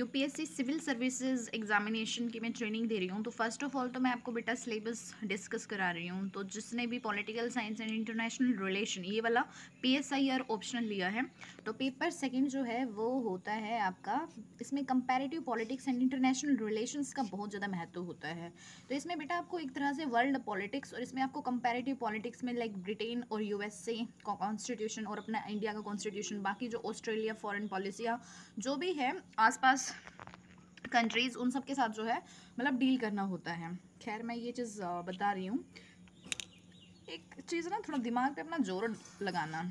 UPSC civil services examination की मैं training दे रही हूँ। तो फर्स्ट ऑफ ऑल तो मैं आपको बेटा सिलेबस डिस्कस करा रही हूँ। तो जिसने भी political science and international relation ये वाला पीएसआईआर ऑप्शनल लिया है, तो पेपर सेकंड जो है वो होता है आपका, इसमें comparative politics and international relations का बहुत ज़्यादा महत्व होता है। तो इसमें बेटा आपको एक तरह से वर्ल्ड पॉलिटिक्स और इसमें आपको कंपैरेटिव पॉलिटिक्स में लाइक ब्रिटेन और यूएसए का कॉन्स्टिट्यूशन और अपना इंडिया का कॉन्स्टिट्यूशन, बाकी जो ऑस्ट्रेलिया फॉरेन पॉलिसियाँ जो भी है आसपास कंट्रीज़, उन सब के साथ जो है मतलब डील करना होता है। खैर मैं ये चीज़ बता रही हूँ। एक चीज़ ना, थोड़ा दिमाग पे अपना जोर लगाना।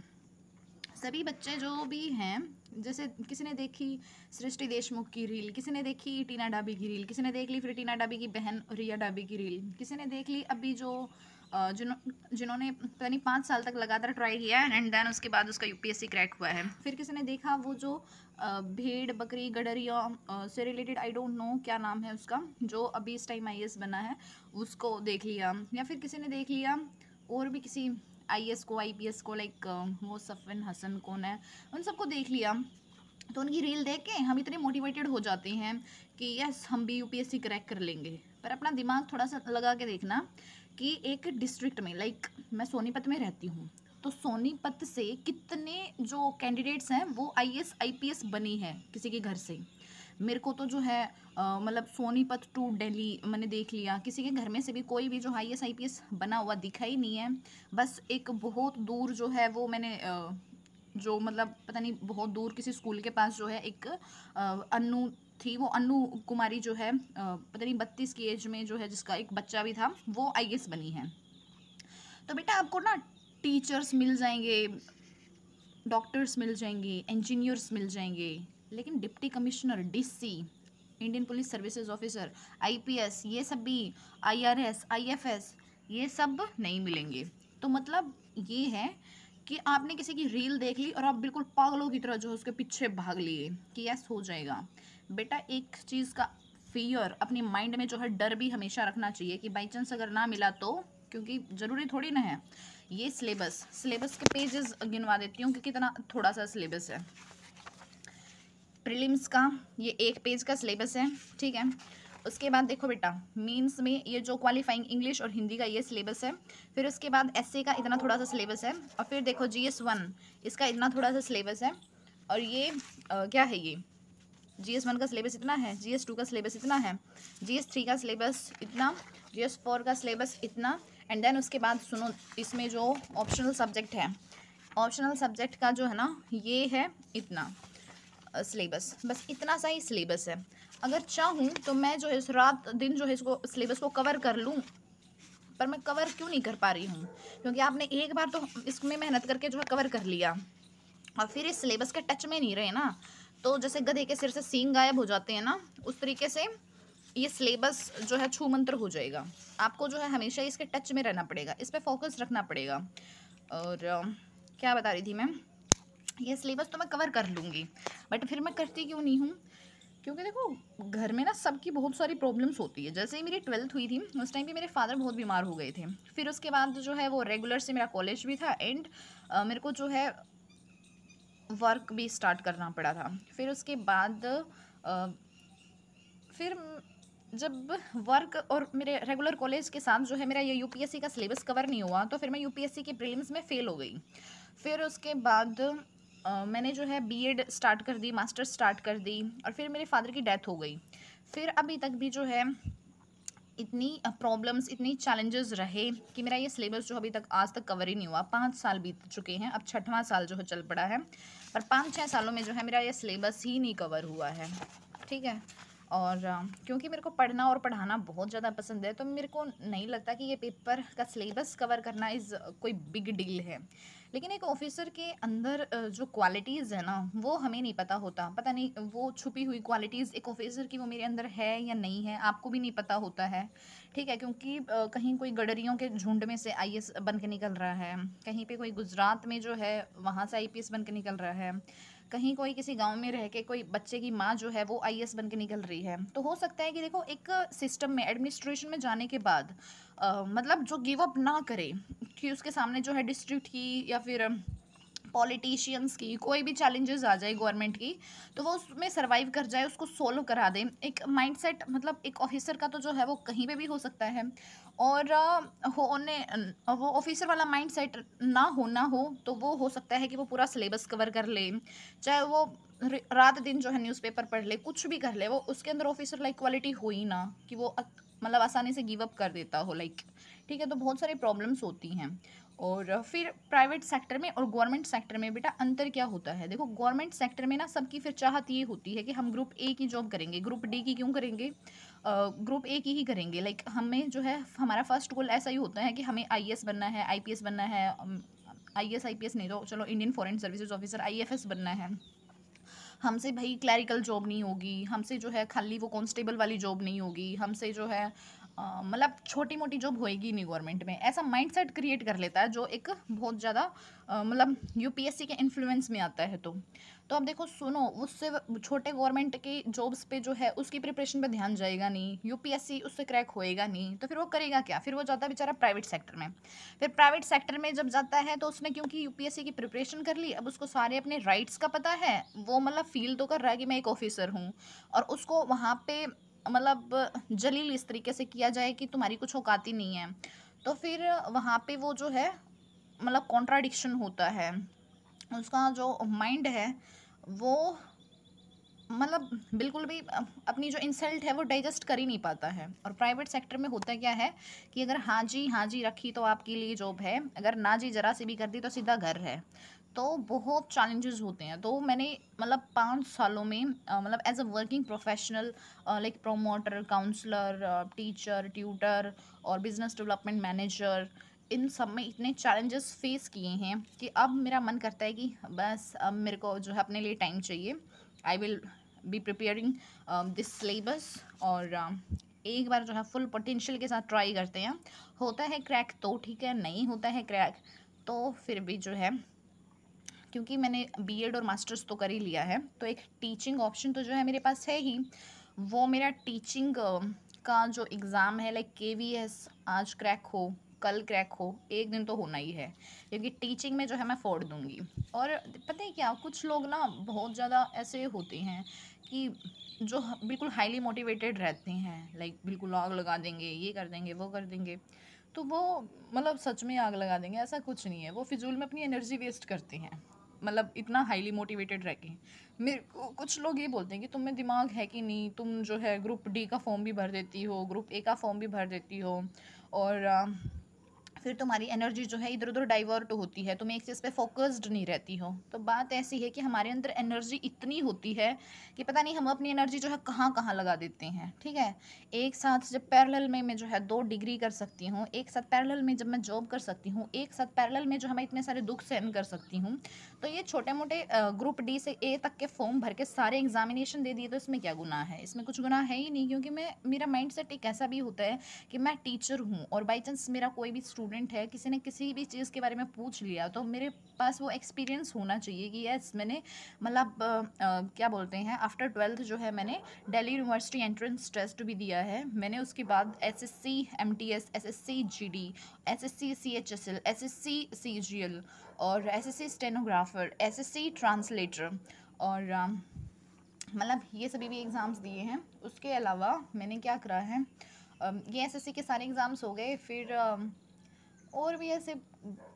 सभी बच्चे जो भी हैं, जैसे किसी ने देखी सृष्टि देशमुख की रील, किसी ने देखी टीना डाबी की रील, किसी ने देख ली फिर टीना डाबी की बहन रिया डाबी की रील, किसी ने देख ली अभी जो जिन्होंने पता नहीं 5 साल तक लगातार ट्राई किया है एंड देन उसके बाद उसका यूपीएससी क्रैक हुआ है। फिर किसी ने देखा वो जो भेड़ बकरी गडरिया से रिलेटेड, आई डोंट नो क्या नाम है उसका, जो अभी इस टाइम आईएएस बना है, उसको देख लिया। या फिर किसी ने देख लिया और भी किसी आईएएस को आईपीएस को, लाइक वो सफिन हसन कौन है, उन सबको देख लिया। तो उनकी रील देख के हम इतने मोटिवेटेड हो जाते हैं कि यस हम भी यूपीएससी क्रैक कर लेंगे। पर अपना दिमाग थोड़ा सा लगा के देखना कि एक डिस्ट्रिक्ट में, लाइक मैं सोनीपत में रहती हूँ, तो सोनीपत से कितने जो कैंडिडेट्स हैं वो आईएएस आईपीएस बनी है किसी के घर से। मेरे को तो जो है मतलब सोनीपत टू दिल्ली मैंने देख लिया, किसी के घर में से भी कोई भी जो आईएएस आईपीएस बना हुआ दिखा ही नहीं है। बस एक बहुत दूर जो है वो मैंने जो मतलब पता नहीं बहुत दूर किसी स्कूल के पास जो है एक अन्नू थी, वो अन्नू कुमारी जो है पता नहीं 32 की एज में जो है, जिसका एक बच्चा भी था, वो आईएएस बनी है। तो बेटा आपको ना टीचर्स मिल जाएंगे, डॉक्टर्स मिल जाएंगे, इंजीनियर्स मिल जाएंगे, लेकिन deputy commissioner, DC, Indian police services officer, IPS, ये सब भी, आईआरएस, आईएफएस, ये सब नहीं मिलेंगे। तो मतलब ये है कि आपने किसी की रील देख ली और आप बिल्कुल पागलों की तरह जो है उसके पीछे भाग लिए कि यस हो जाएगा। बेटा एक चीज़ का फियर अपने माइंड में जो है, डर भी हमेशा रखना चाहिए कि बाई चांस अगर ना मिला तो, क्योंकि ज़रूरी थोड़ी ना है। ये सिलेबस के पेजेस गिनवा देती हूँ कि कितना थोड़ा सा सिलेबस है। प्रीलिम्स का ये 1 पेज का सिलेबस है, ठीक है। उसके बाद देखो बेटा मेंस में ये जो क्वालिफाइंग इंग्लिश और हिंदी का ये सिलेबस है। फिर उसके बाद एसए का इतना थोड़ा सा सिलेबस है। और फिर देखो जीएस 1 इसका इतना थोड़ा सा सिलेबस है। और ये क्या है, ये जीएस 1 का सिलेबस इतना है, जीएस 2 का सिलेबस इतना है, जीएस 3 का सिलेबस इतना, जीएस 4 का सिलेबस इतना। एंड देन उसके बाद सुनो, इसमें जो ऑप्शनल सब्जेक्ट है, ऑप्शनल सब्जेक्ट का जो है ना ये है इतना सिलेबस, बस इतना सा ही सिलेबस है। अगर चाहूँ तो मैं जो है इस रात दिन जो है इसको सिलेबस को कवर कर लूँ, पर मैं कवर क्यों नहीं कर पा रही हूँ, क्योंकि आपने एक बार तो इसमें मेहनत करके जो है कवर कर लिया और फिर इस सिलेबस के टच में नहीं रहे ना, तो जैसे गधे के सिर से सींग गायब हो जाते हैं ना, उस तरीके से ये सिलेबस जो है छू मंत्र हो जाएगा। आपको जो है हमेशा इसके टच में रहना पड़ेगा, इस पर फोकस रखना पड़ेगा। और क्या बता रही थी मैं, ये सिलेबस तो मैं कवर कर लूँगी, बट फिर मैं करती क्यों नहीं हूँ, क्योंकि देखो घर में ना सबकी बहुत सारी प्रॉब्लम्स होती है। जैसे ही मेरी 12th हुई थी उस टाइम पे मेरे फादर बहुत बीमार हो गए थे। फिर उसके बाद जो है वो रेगुलर से मेरा कॉलेज भी था एंड मेरे को जो है वर्क भी स्टार्ट करना पड़ा था। फिर उसके बाद फिर जब वर्क और मेरे रेगुलर कॉलेज के साथ जो है मेरा ये यूपीएससी का सिलेबस कवर नहीं हुआ, तो फिर मैं यूपीएससी के प्रीलिम्स में फ़ेल हो गई। फिर उसके बाद मैंने जो है बीएड स्टार्ट कर दी, मास्टर्स स्टार्ट कर दी, और फिर मेरे फादर की डेथ हो गई। फिर अभी तक भी जो है इतनी प्रॉब्लम्स, इतनी चैलेंजेस रहे कि मेरा ये सिलेबस जो अभी तक आज तक कवर ही नहीं हुआ। 5 साल बीत चुके हैं, अब 6वां साल जो है चल पड़ा है, पर 5-6 सालों में जो है मेरा ये सिलेबस ही नहीं कवर हुआ है, ठीक है। और क्योंकि मेरे को पढ़ना और पढ़ाना बहुत ज़्यादा पसंद है, तो मेरे को नहीं लगता कि ये पेपर का सिलेबस कवर करना इज़ कोई बिग डील है। लेकिन एक ऑफिसर के अंदर जो क्वालिटीज़ है ना, वो हमें नहीं पता होता। पता नहीं वो छुपी हुई क्वालिटीज़ एक ऑफिसर की वो मेरे अंदर है या नहीं है, आपको भी नहीं पता होता है, ठीक है। क्योंकि कहीं कोई गडरियों के झुंड में से आईएएस बन के निकल रहा है, कहीं पे कोई गुजरात में जो है वहाँ से आईपीएस बन के निकल रहा है, कहीं कोई किसी गांव में रह के कोई बच्चे की माँ जो है वो आईएएस बन के निकल रही है। तो हो सकता है कि देखो एक सिस्टम में, एडमिनिस्ट्रेशन में जाने के बाद मतलब जो गिव अप ना करे कि उसके सामने जो है डिस्ट्रिक्ट की या फिर पॉलिटिशियंस की, कोई भी चैलेंजेस आ जाए गवर्नमेंट की, तो वो उसमें सर्वाइव कर जाए, उसको सोल्व करा दे। एक माइंडसेट, मतलब एक ऑफिसर का तो जो है वो कहीं पे भी हो सकता है, और वो ऑफिसर वाला माइंडसेट ना हो तो वो हो सकता है कि वो पूरा सिलेबस कवर कर ले, चाहे वो रात दिन जो है न्यूज़पेपर पढ़ ले, कुछ भी कर ले, वो उसके अंदर ऑफिसर लाइक क्वालिटी हो ही ना कि वो मतलब आसानी से गिव अप कर देता हो लाइक। ठीक है, तो बहुत सारी प्रॉब्लम्स होती हैं। और फिर प्राइवेट सेक्टर में और गवर्नमेंट सेक्टर में बेटा अंतर क्या होता है? देखो, गवर्नमेंट सेक्टर में ना सबकी फिर चाहत ये होती है कि हम ग्रुप ए की जॉब करेंगे, ग्रुप डी की क्यों करेंगे, ग्रुप ए की ही करेंगे। लाइक हमें जो है हमारा फर्स्ट गोल ऐसा ही होता है कि हमें आईएएस बनना है, आईपीएस बनना है, आईएएस आईपीएस नहीं तो चलो Indian foreign services officer IFS बनना है। हमसे भाई क्लैरिकल जॉब नहीं होगी, हमसे जो है खाली वो कांस्टेबल वाली जॉब नहीं होगी, हमसे जो है मतलब छोटी मोटी जॉब होएगी नहीं गवर्नमेंट में। ऐसा माइंडसेट क्रिएट कर लेता है जो एक बहुत ज़्यादा मतलब यूपीएससी के इन्फ्लुएंस में आता है। तो अब देखो सुनो, उससे छोटे गवर्नमेंट की जॉब्स पे जो है उसकी प्रिपरेशन पे ध्यान जाएगा नहीं, यूपीएससी उससे क्रैक होएगा नहीं, तो फिर वो करेगा क्या? फिर वो जाता है बेचारा प्राइवेट सेक्टर में। फिर प्राइवेट सेक्टर में जब जाता है तो उसने क्योंकि यूपीएससी की प्रिपरेशन कर ली, अब उसको सारे अपने राइट्स का पता है, वो मतलब फील तो कर रहा है कि मैं एक ऑफिसर हूँ, और उसको वहाँ पे मतलब जलील इस तरीके से किया जाए कि तुम्हारी कुछ औकात ही नहीं है, तो फिर वहाँ पे वो जो है मतलब कॉन्ट्राडिक्शन होता है। उसका जो माइंड है वो मतलब बिल्कुल भी अपनी जो इंसल्ट है वो डाइजेस्ट कर ही नहीं पाता है। और प्राइवेट सेक्टर में होता क्या है कि अगर हाँ जी रखी तो आपके लिए जॉब है, अगर ना जी जरा सी भी कर दी तो सीधा घर है। तो बहुत चैलेंजेस होते हैं। तो मैंने मतलब 5 सालों में मतलब as a working professional like promoter, counsellor, teacher, tutor और बिजनेस डेवलपमेंट मैनेजर, इन सब में इतने चैलेंजेस फेस किए हैं कि अब मेरा मन करता है कि बस अब मेरे को जो है अपने लिए टाइम चाहिए। I will be preparing this syllabus, और एक बार जो है फुल पोटेंशियल के साथ ट्राई करते हैं। होता है क्रैक तो ठीक है, नहीं होता है क्रैक तो फिर भी जो है, क्योंकि मैंने बीएड और मास्टर्स तो कर ही लिया है, तो एक टीचिंग ऑप्शन तो जो है मेरे पास है ही। वो मेरा टीचिंग का जो एग्ज़ाम है लाइक केवीएस, आज क्रैक हो कल क्रैक हो, एक दिन तो होना ही है, क्योंकि टीचिंग में जो है मैं फोड़ दूंगी। और पता है क्या, कुछ लोग ना बहुत ज़्यादा ऐसे होते हैं कि जो बिल्कुल हाईली मोटिवेटेड रहते हैं, लाइक बिल्कुल आग लगा देंगे, ये कर देंगे वो कर देंगे, तो वो मतलब सच में आग लगा देंगे ऐसा कुछ नहीं है, वो फिजूल में अपनी एनर्जी वेस्ट करते हैं, मतलब इतना हाईली मोटिवेटेड रह के। मेरे को कुछ लोग ये बोलते हैं कि तुम में दिमाग है कि नहीं, तुम जो है ग्रुप डी का फॉर्म भी भर देती हो, ग्रुप ए का फॉर्म भी भर देती हो, और फिर तुम्हारी एनर्जी जो है इधर उधर डाइवर्ट होती है, तुम एक चीज़ पे फोकस्ड नहीं रहती हो। तो बात ऐसी है कि हमारे अंदर एनर्जी इतनी होती है कि पता नहीं हम अपनी एनर्जी जो है कहाँ कहाँ लगा देते हैं। ठीक है, एक साथ जब पैरेलल में मैं जो है 2 डिग्री कर सकती हूँ, एक साथ पैरेलल में जब मैं जॉब कर सकती हूँ, एक साथ पैरेलल में जो है मैं इतने सारे दुख सहन कर सकती हूँ, तो ये छोटे मोटे ग्रुप डी से ए तक के फॉर्म भर के सारे एग्जामिनेशन दे दिए तो इसमें क्या गुनाह है? इसमें कुछ गुनाह है ही नहीं, क्योंकि मेरा माइंड सेट एक ऐसा भी होता है कि मैं टीचर हूँ, और बाई चांस मेरा कोई भी स्टूडेंट है, किसी ने किसी भी चीज़ के बारे में पूछ लिया, तो मेरे पास वो एक्सपीरियंस होना चाहिए कि यस मैंने मतलब क्या बोलते हैं, आफ्टर 12th जो है मैंने दिल्ली यूनिवर्सिटी एंट्रेंस टेस्ट भी दिया है मैंने, उसके बाद SSC MTS, SSC GD, SSC CHSL, SSC CGL, और एसएससी स्टेनोग्राफर, एसएससी ट्रांसलेटर, और मतलब ये सभी भी एग्ज़ाम्स दिए हैं। उसके अलावा मैंने क्या करा है, ये एसएससी के सारे एग्ज़ाम्स हो गए, फिर और भी ऐसे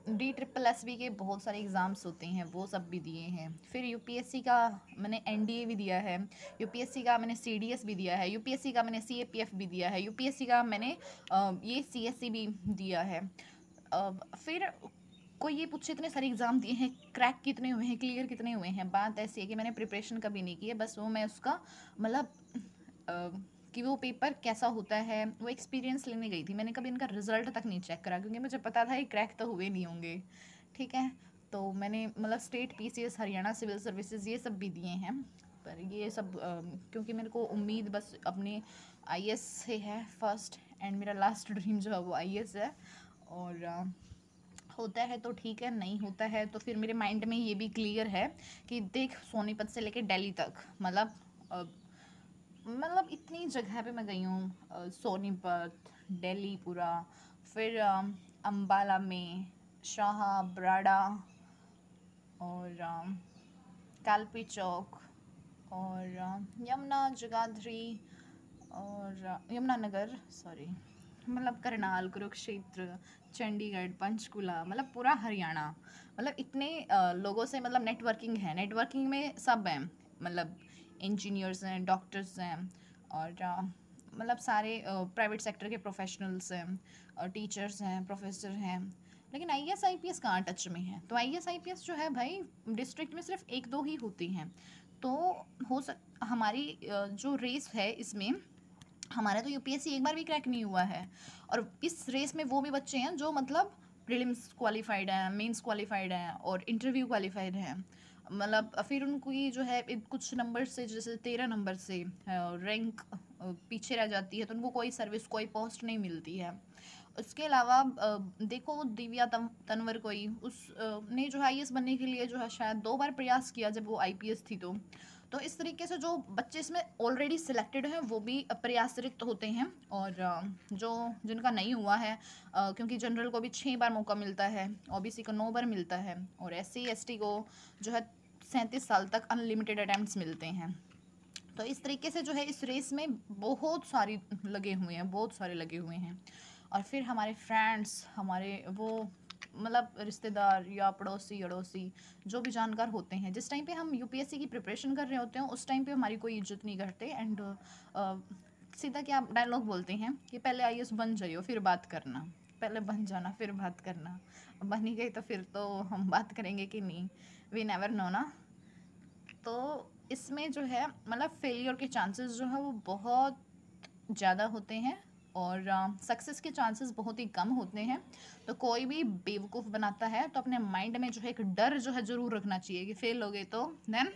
DSSS के बहुत सारे एग्ज़ाम्स होते हैं, वो सब भी दिए हैं। फिर यूपीएससी का मैंने एनडीए भी दिया है, यूपीएससी का मैंने सीडीएस भी दिया है, यूपीएससी का मैंने सीएपीएफ भी दिया है, यूपीएससी का मैंने ये सीएससी भी दिया है। फिर कोई ये पूछे इतने सारे एग्ज़ाम दिए हैं, क्रैक कितने हुए हैं, क्लियर कितने हुए हैं, बात ऐसी है कि मैंने प्रिपरेशन कभी नहीं की है, बस वो मैं उसका मतलब कि वो पेपर कैसा होता है वो एक्सपीरियंस लेने गई थी। मैंने कभी इनका रिजल्ट तक नहीं चेक करा, क्योंकि मुझे पता था ये क्रैक तो हुए नहीं होंगे। ठीक है, तो मैंने मतलब state PCS, Haryana civil services ये सब भी दिए हैं, पर ये सब क्योंकि मेरे को उम्मीद बस अपने आईएएस से है फर्स्ट, एंड मेरा लास्ट ड्रीम जो है वो आईएएस है। और होता है तो ठीक है, नहीं होता है तो फिर मेरे माइंड में ये भी क्लियर है कि देख, सोनीपत से लेके दिल्ली तक मतलब इतनी जगह पे मैं गई हूँ, सोनीपत, दिल्ली पूरा, फिर अम्बाला में, शाह बराड़ा, और कालपी चौक और यमुना जगाधरी और यमुनानगर, सॉरी, मतलब करनाल, कुरुक्षेत्र, चंडीगढ़, पंचकुला, मतलब पूरा हरियाणा, मतलब इतने लोगों से मतलब नेटवर्किंग है। नेटवर्किंग में सब हैं, मतलब इंजीनियर्स हैं, डॉक्टर्स हैं और मतलब सारे प्राइवेट सेक्टर के प्रोफेशनल्स हैं और टीचर्स हैं, प्रोफेसर हैं। लेकिन आईएएस आईपीएस कहाँ टच में है? तो आईएएस आईपीएस जो है भाई डिस्ट्रिक्ट में सिर्फ एक दो ही होती हैं। तो हो सक हमारी जो रेस है इसमें, हमारा तो यूपीएससी एक बार भी क्रैक नहीं हुआ है। और इस रेस में वो भी बच्चे हैं जो मतलब प्रीलिम्स क्वालिफाइड हैं, मेंस क्वालिफाइड हैं और इंटरव्यू क्वालिफाइड हैं। मतलब फिर उनको ये जो है कुछ नंबर से, जैसे 13 नंबर से रैंक पीछे रह जाती है तो उनको कोई सर्विस, कोई पोस्ट नहीं मिलती है। उसके अलावा देखो दिव्या तनवर कोई ने जो है आईएएस बनने के लिए जो है शायद 2 बार प्रयास किया जब वो आईपीएस थी। तो इस तरीके से जो बच्चे इसमें ऑलरेडी सिलेक्टेड हैं वो भी प्रयासरत होते हैं। और जो जिनका नहीं हुआ है, क्योंकि जनरल को भी 6 बार मौका मिलता है, ओबीसी को 9 बार मिलता है और एससी एसटी को जो है 37 साल तक अनलिमिटेड अटैम्प्ट्स मिलते हैं। तो इस तरीके से जो है इस रेस में बहुत सारी लगे हुए हैं, बहुत सारे लगे हुए हैं। और फिर हमारे फ्रेंड्स, हमारे वो मतलब रिश्तेदार या पड़ोसी अड़ोसी जो भी जानकार होते हैं, जिस टाइम पे हम यूपीएससी की प्रिपरेशन कर रहे होते हैं उस टाइम पे हमारी कोई इज्जत नहीं करते। एंड सीधा क्या डायलॉग बोलते हैं कि पहले आईएएस बन जाइयो फिर बात करना, पहले बन जाना फिर बात करना। बन ही गई तो फिर तो हम बात करेंगे कि नहीं, वी नेवर नो ना। तो इसमें जो है मतलब फेलियर के चांसेस जो है वो बहुत ज़्यादा होते हैं और सक्सेस के चांसेस बहुत ही कम होते हैं। तो कोई भी बेवकूफ़ बनाता है तो अपने माइंड में जो है एक डर जो है ज़रूर रखना चाहिए कि फेल हो गए तो देन,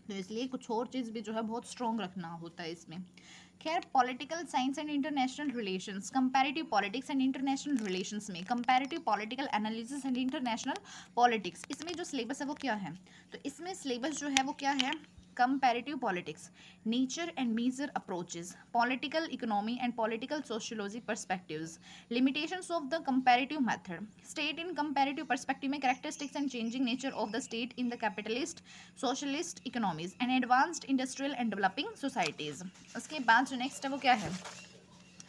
तो इसलिए कुछ और चीज़ भी जो है बहुत स्ट्रॉन्ग रखना होता है इसमें। खैर, political science and international relations, comparative politics and international relations में comparative political analysis and international politics, इसमें जो सिलेबस है वो क्या है? तो इसमें सिलेबस जो है वो क्या है? comparative politics, nature and measure approaches, political economy and political sociology perspectives, limitations of the comparative method, state in comparative perspective में characteristics and changing nature of the state in the capitalist socialist economies and advanced industrial and developing societies। उसके बाद जो next है वो क्या है?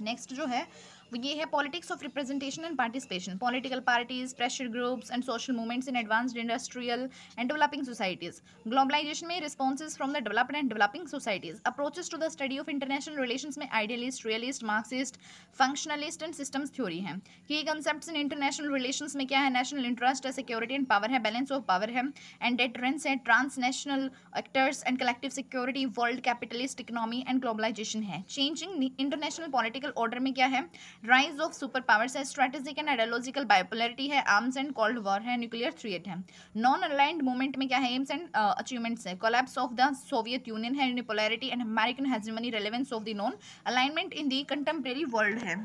Next जो है वो ये है politics of representation and participation, political parties, pressure groups and social movements in advanced industrial and developing societies, globalization में responses from the developed and developing societies, approaches to the study of international relations में idealist, realist, Marxist, functionalist and systems theory है। की concepts in international relations में क्या है? National interest है, security and power है, balance of power है and deterrence है, transnational actors and collective security, world capitalist economy and globalization है। चेंजिंग इंटरनेशनल पॉलिटिकल ऑर्डर में क्या है? राइज ऑफ सुपर पावर्स है, स्ट्रेटेजिक एंड आइडियोलॉजिकल बायोपोलैरिटी है, आर्म्स एंड कोल्ड वॉर है, nuclear threat है। नॉन अलाइंड मूवमेंट में क्या है? एम्स एंड अचीवमेंट्स है, collapse of the Soviet Union है, unipolarity and American hegemony, relevance of the non alignment in the contemporary world है।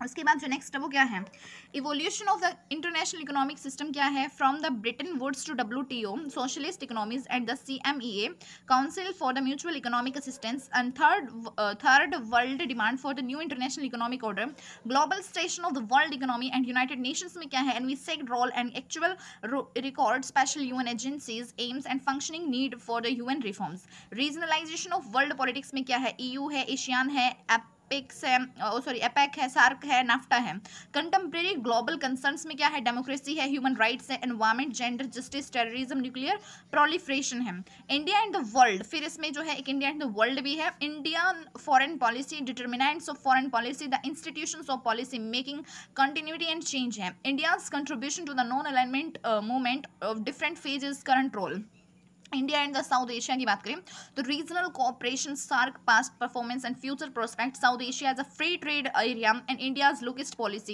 उसके बाद जो नेक्स्ट है वो क्या है? Evolution of the international economic system क्या है? From the Bretton Woods to WTO, socialist economies and the CMEA, council for the mutual economic assistance and third world demand for the new international economic order, global station of the world economy and United Nations में क्या है? Envisaged role and actual record, special UN agencies, aims and functioning need for the UN reforms. Regionalization of world politics में क्या है? EU है, ASEAN है, APEC है, SAARC है, नाफ्टा है। कंटेम्प्रेरी ग्लोबल कंसर्न्स में क्या है? डेमोक्रेसी है, ह्यूमन राइट्स है, environment, gender justice, terrorism, nuclear proliferation है। इंडिया एंड द वर्ल्ड, फिर इसमें जो है एक इंडिया एंड द वर्ल्ड भी है। Indian foreign policy, determinants of foreign policy, the institutions of policy making, continuity and change है। India's contribution to the non alignment movement of different phases, current role. India and the South Asia की बात करें तो regional cooperation, SAARC, past performance and future prospect, South Asia as a free trade area and India's look east policy,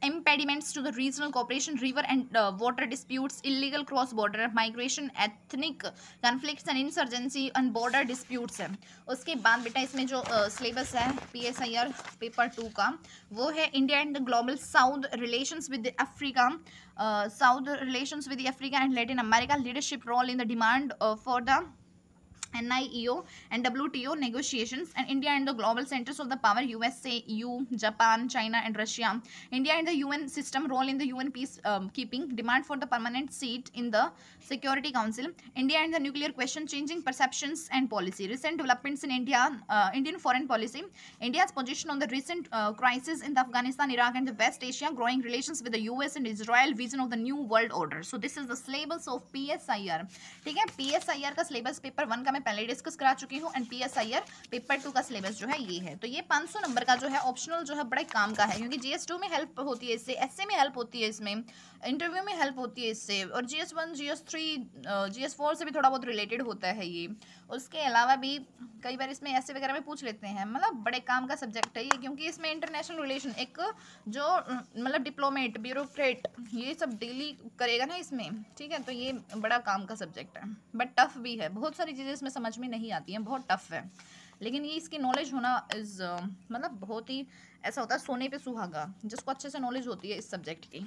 impediments to the regional cooperation, river and water disputes, illegal cross border migration, ethnic conflicts and insurgency and border disputes है। उसके बाद बेटा इसमें जो syllabus है PSIR paper 2 का वो है India and the global south relations with Africa, South relations with Africa and Latin America, leadership role in the demand for the NIEO and WTO negotiations, and India and the global centers of the power USA, EU, Japan, China, and Russia. India and the UN system role in the UN peace keeping, demand for the permanent seat in the Security Council. India and the nuclear question, changing perceptions and policy. Recent developments in Indian foreign policy. India's position on the recent crisis in the Afghanistan, Iraq, and the West Asia. Growing relations with the US and Israel. Vision of the new world order. So this is the syllabus of PSIR. ठीक है, PSIR का syllabus paper 1 का मैं पहले discuss करा चुकी हूँ, and PSIR paper 2 का सिलेबस जो है ये है। तो ये 500 नंबर का जो है ऑप्शनल जो है बड़ा काम का है, क्योंकि GS2 में हेल्प होती है इससे, एसए में हेल्प होती है, इसमें इंटरव्यू में हेल्प होती है इससे, और GS1, GS3, GS4 से भी थोड़ा बहुत रिलेटेड होता है ये। उसके अलावा भी कई बार इसमें ऐसे वगैरह में पूछ लेते हैं, मतलब बड़े काम का सब्जेक्ट है ये, क्योंकि इसमें इंटरनेशनल रिलेशन, एक जो मतलब डिप्लोमेट, ब्यूरोक्रेट, ये सब डेली करेगा ना इसमें, ठीक है, तो ये बड़ा काम का सब्जेक्ट है, बट टफ भी है। बहुत सारी चीज़ें इसमें समझ में नहीं आती हैं, बहुत टफ है, लेकिन ये इसकी नॉलेज होना इज़ मतलब बहुत ही ऐसा होता है सोने पे सुहागा, जिसको अच्छे से नॉलेज होती है इस सब्जेक्ट की।